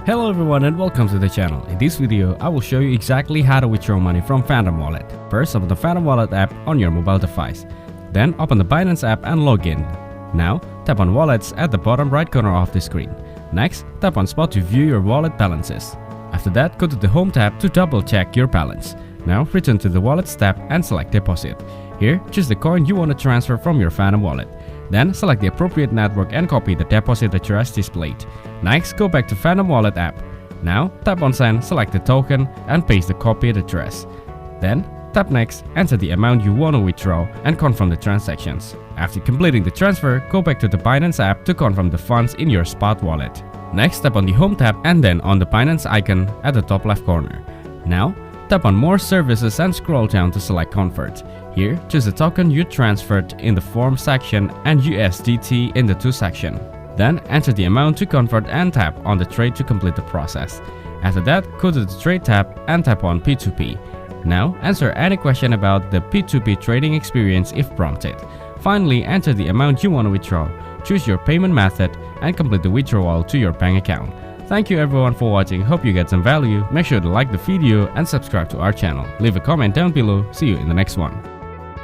Hello everyone and welcome to the channel. In this video, I will show you exactly how to withdraw money from Phantom Wallet. First, open the Phantom Wallet app on your mobile device. Then open the Binance app and log in. Now, tap on Wallets at the bottom right corner of the screen. Next, tap on Spot to view your wallet balances. After that, go to the Home tab to double check your balance. Now, return to the Wallets tab and select Deposit. Here, choose the coin you want to transfer from your Phantom Wallet. Then, select the appropriate network and copy the deposit address displayed. Next, go back to Phantom Wallet app. Now, tap on Send, select the token and paste the copied address. Then, tap Next, enter the amount you want to withdraw and confirm the transactions. After completing the transfer, go back to the Binance app to confirm the funds in your Spot wallet. Next, tap on the Home tab and then on the Binance icon at the top left corner. Now, tap on More Services and scroll down to select Convert. Here, choose the token you transferred in the Form section and USDT in the To section. Then, enter the amount to convert and tap on the trade to complete the process. After that, go to the Trade tab and tap on P2P. Now, answer any question about the P2P trading experience if prompted. Finally, enter the amount you want to withdraw, choose your payment method, and complete the withdrawal to your bank account. Thank you everyone for watching, hope you get some value. Make sure to like the video and subscribe to our channel. Leave a comment down below. See you in the next one.